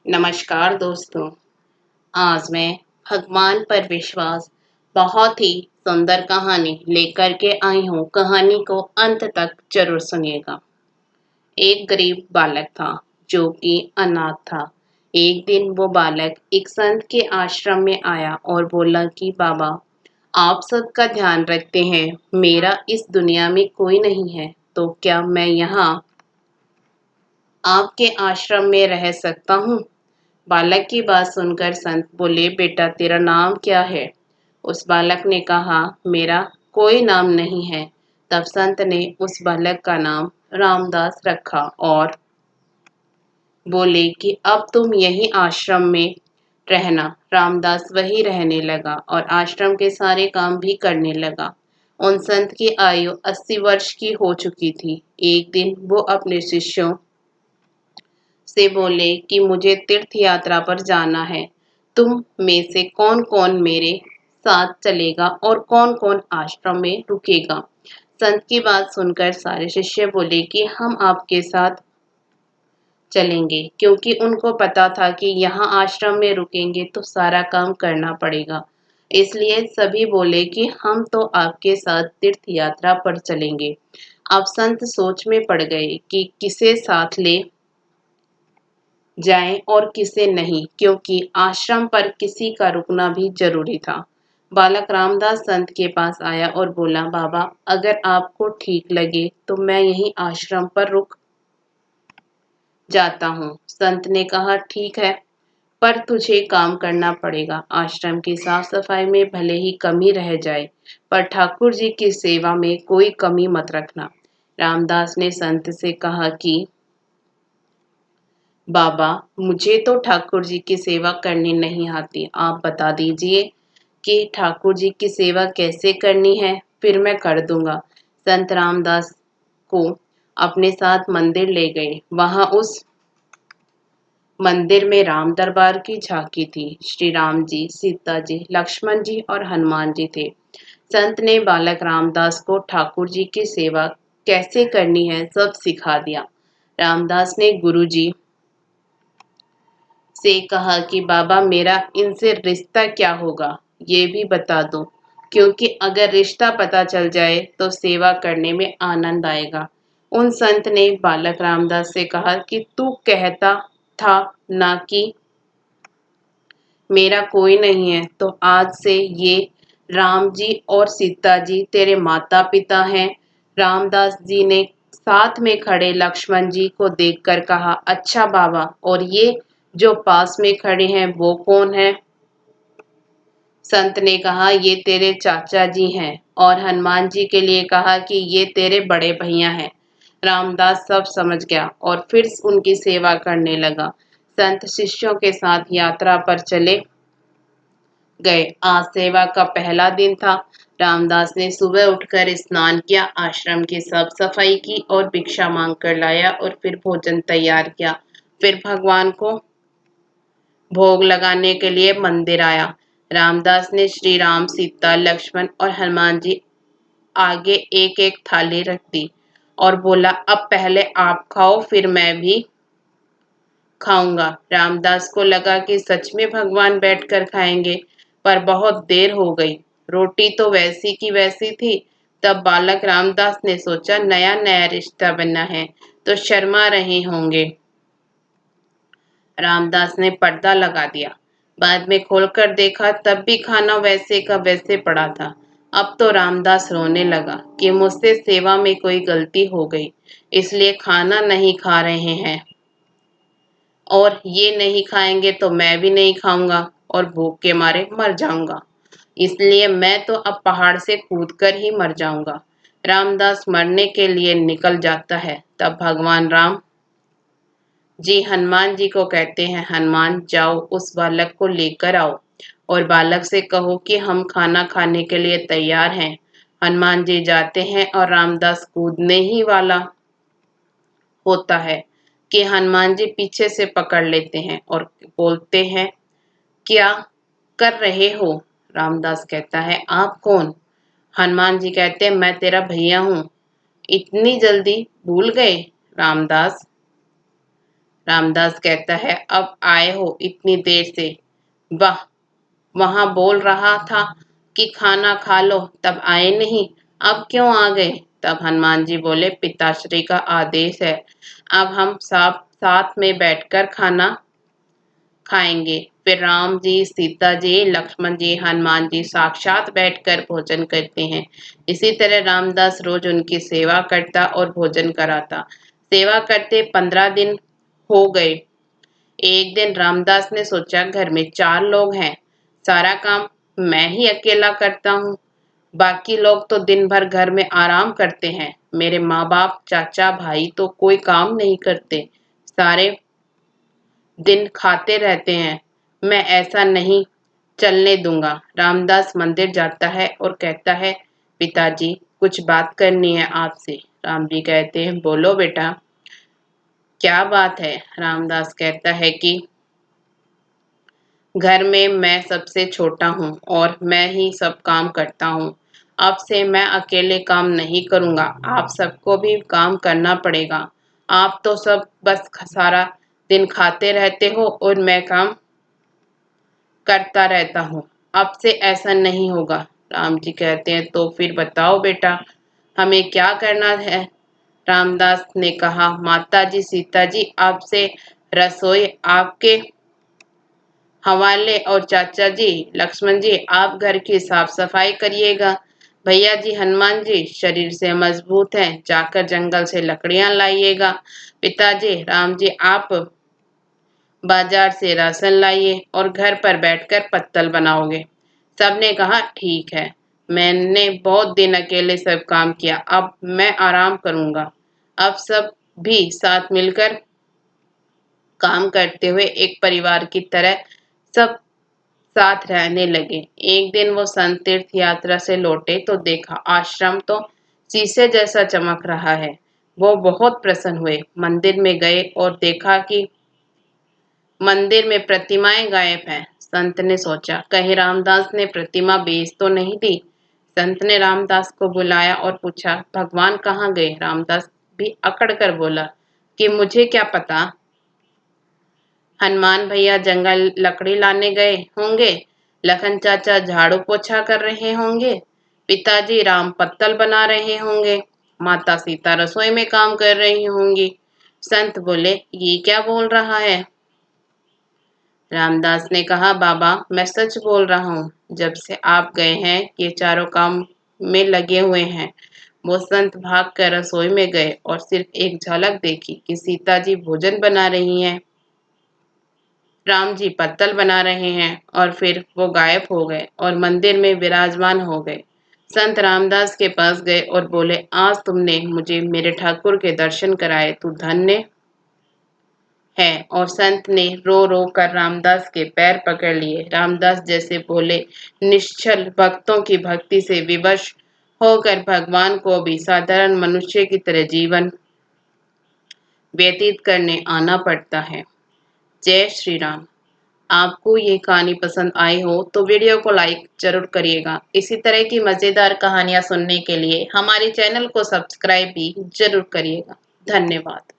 नमस्कार दोस्तों। आज मैं भगवान पर विश्वास बहुत ही सुंदर कहानी लेकर के आई हूँ। कहानी को अंत तक जरूर सुनिएगा। एक गरीब बालक था जो कि अनाथ था। एक दिन वो बालक एक संत के आश्रम में आया और बोला कि बाबा, आप सबका ध्यान रखते हैं, मेरा इस दुनिया में कोई नहीं है, तो क्या मैं यहाँ आपके आश्रम में रह सकता हूँ? बालक की बात सुनकर संत बोले, बेटा तेरा नाम क्या है? उस बालक ने कहा, मेरा कोई नाम नहीं है। तब संत ने उस बालक का नाम रामदास रखा और बोले कि अब तुम यही आश्रम में रहना। रामदास वही रहने लगा और आश्रम के सारे काम भी करने लगा। उन संत की आयु 80 वर्ष की हो चुकी थी। एक दिन वो अपने शिष्यों से बोले कि मुझे तीर्थ यात्रा पर जाना है। तुम में से कौन कौन मेरे साथ चलेगा और कौन कौन आश्रम में रुकेगा? संत की बात सुनकर सारे शिष्य बोले कि हम आपके साथ चलेंगे, क्योंकि उनको पता था कि यहाँ आश्रम में रुकेंगे तो सारा काम करना पड़ेगा। इसलिए सभी बोले कि हम तो आपके साथ तीर्थ यात्रा पर चलेंगे। अब संत सोच में पड़ गए कि किसे साथ ले जाएं और किसे नहीं, क्योंकि आश्रम पर किसी का रुकना भी जरूरी था। बालक रामदास संत के पास आया और बोला, बाबा, अगर आपको ठीक लगे तो मैं यहीं आश्रम पर रुक जाता हूँ। संत ने कहा, ठीक है, पर तुझे काम करना पड़ेगा। आश्रम की साफ सफाई में भले ही कमी रह जाए, पर ठाकुर जी की सेवा में कोई कमी मत रखना। रामदास ने संत से कहा कि बाबा, मुझे तो ठाकुर जी की सेवा करनी नहीं आती। आप बता दीजिए कि ठाकुर जी की सेवा कैसे करनी है, फिर मैं कर दूंगा। संत रामदास को अपने साथ मंदिर ले गए। वहां उस मंदिर में राम दरबार की झांकी थी। श्री राम जी, सीता जी, लक्ष्मण जी और हनुमान जी थे। संत ने बालक रामदास को ठाकुर जी की सेवा कैसे करनी है सब सिखा दिया। रामदास ने गुरु जी से कहा कि बाबा, मेरा इनसे रिश्ता क्या होगा, ये भी बता दो, क्योंकि अगर रिश्ता पता चल जाए तो सेवा करने में आनंद आएगा। उन संत ने बालक रामदास से कहा कि तू कहता था ना कि मेरा कोई नहीं है, तो आज से ये राम जी और सीता जी तेरे माता पिता हैं। रामदास जी ने साथ में खड़े लक्ष्मण जी को देखकर कहा, अच्छा बाबा, और ये जो पास में खड़े हैं वो कौन है? संत ने कहा, ये तेरे चाचा जी हैं। और हनुमान जी के लिए कहा कि ये तेरे बड़े भैया हैं। रामदास सब समझ गया और फिर उनकी सेवा करने लगा। संत शिष्यों के साथ यात्रा पर चले गए। आज सेवा का पहला दिन था। रामदास ने सुबह उठकर स्नान किया, आश्रम की साफ सफाई की और भिक्षा मांग कर लाया और फिर भोजन तैयार किया। फिर भगवान को भोग लगाने के लिए मंदिर आया। रामदास ने श्री राम, सीता, लक्ष्मण और हनुमान जी आगे एक एक थाली रख दी और बोला, अब पहले आप खाओ, फिर मैं भी खाऊंगा। रामदास को लगा कि सच में भगवान बैठकर खाएंगे, पर बहुत देर हो गई। रोटी तो वैसी की वैसी थी। तब बालक रामदास ने सोचा, नया नया रिश्ता बना है तो शर्मा रहे होंगे। रामदास ने पर्दा लगा दिया। बाद में खोलकर देखा, तब भी खाना वैसे का वैसे पड़ा था। अब तो रामदास रोने लगा कि मुझसे सेवा में कोई गलती हो गई, इसलिए खाना नहीं खा रहे हैं, और ये नहीं खाएंगे तो मैं भी नहीं खाऊंगा और भूख के मारे मर जाऊंगा। इसलिए मैं तो अब पहाड़ से कूदकर ही मर जाऊंगा। रामदास मरने के लिए निकल जाता है। तब भगवान राम जी हनुमान जी को कहते हैं, हनुमान, जाओ उस बालक को लेकर आओ और बालक से कहो कि हम खाना खाने के लिए तैयार हैं। हनुमान जी जाते हैं और रामदास कूदने ही वाला होता है कि हनुमान जी पीछे से पकड़ लेते हैं और बोलते हैं, क्या कर रहे हो? रामदास कहता है, आप कौन? हनुमान जी कहते हैं, मैं तेरा भैया हूँ। इतनी जल्दी भूल गए? रामदास रामदास कहता है, अब आए हो इतनी देर से। वाह, वहां बोल रहा था कि खाना खा लो, तब आए नहीं, अब क्यों आ गए? तब हनुमान जी बोले, पिताश्री का आदेश है, अब हम सब साथ में बैठकर खाना खाएंगे। फिर राम जी, सीता जी, लक्ष्मण जी, हनुमान जी साक्षात बैठकर भोजन करते हैं। इसी तरह रामदास रोज उनकी सेवा करता और भोजन कराता। सेवा करते 15 दिन हो गए। एक दिन रामदास ने सोचा, घर में 4 लोग हैं, सारा काम मैं ही अकेला करता हूँ। बाकी लोग तो दिन भर घर में आराम करते हैं। मेरे माँ बाप, चाचा, भाई तो कोई काम नहीं करते, सारे दिन खाते रहते हैं। मैं ऐसा नहीं चलने दूंगा। रामदास मंदिर जाता है और कहता है, पिताजी कुछ बात करनी है आपसे। राम जी कहते हैं, बोलो बेटा, क्या बात है? रामदास कहता है कि घर में मैं सबसे छोटा हूँ और मैं ही सब काम करता हूँ। अब से मैं अकेले काम नहीं करूँगा, आप सबको भी काम करना पड़ेगा। आप तो सब बस सारा दिन खाते रहते हो और मैं काम करता रहता हूँ। अब से ऐसा नहीं होगा। राम जी कहते हैं, तो फिर बताओ बेटा, हमें क्या करना है? रामदास ने कहा, माता जी, सीता जी, अब से रसोई आपके हवाले, और चाचा जी, लक्ष्मण जी, आप घर की साफ सफाई करिएगा। भैया जी, हनुमान जी शरीर से मजबूत हैं, जाकर जंगल से लकड़ियां लाइएगा। पिताजी, राम जी, आप बाजार से राशन लाइए और घर पर बैठकर पत्तल बनाओगे। सबने कहा, ठीक है। मैंने बहुत दिन अकेले सब काम किया, अब मैं आराम करूंगा। अब सब भी साथ मिलकर काम करते हुए एक परिवार की तरह सब साथ रहने लगे। एक दिन वो संत तीर्थ यात्रा से लौटे तो देखा आश्रम तो शीशे जैसा चमक रहा है। वो बहुत प्रसन्न हुए, मंदिर में गए और देखा कि मंदिर में प्रतिमाएं गायब हैं। संत ने सोचा, कहीं रामदास ने प्रतिमा बेच तो नहीं दी। संत ने रामदास को बुलाया और पूछा, भगवान कहाँ गए? रामदास भी अकड़ कर बोला कि मुझे क्या पता, हनुमान भैया जंगल लकड़ी लाने गए होंगे, लखन चाचा झाड़ू पोछा कर रहे होंगे, पिताजी राम पत्तल बना रहे होंगे, माता सीता रसोई में काम कर रही होंगी। संत बोले, ये क्या बोल रहा है? रामदास ने कहा, बाबा मैं सच बोल रहा हूँ, जब से आप गए हैं ये चारों काम में लगे हुए हैं। वो संत भाग कर रसोई में गए और सिर्फ एक झलक देखी कि सीता जी भोजन बना रही हैं, राम जी पत्तल बना रहे हैं, और फिर वो गायब हो गए और मंदिर में विराजमान हो गए। संत रामदास के पास गए और बोले, आज तुमने मुझे मेरे ठाकुर के दर्शन कराए, तू धन्य है। और संत ने रो रो कर रामदास के पैर पकड़ लिए। रामदास जैसे भोले निश्चल भक्तों की भक्ति से विवश होकर भगवान को भी साधारण मनुष्य की तरह जीवन व्यतीत करने आना पड़ता है। जय श्री राम। आपको ये कहानी पसंद आई हो तो वीडियो को लाइक जरूर करिएगा। इसी तरह की मजेदार कहानियां सुनने के लिए हमारे चैनल को सब्सक्राइब भी जरूर करिएगा। धन्यवाद।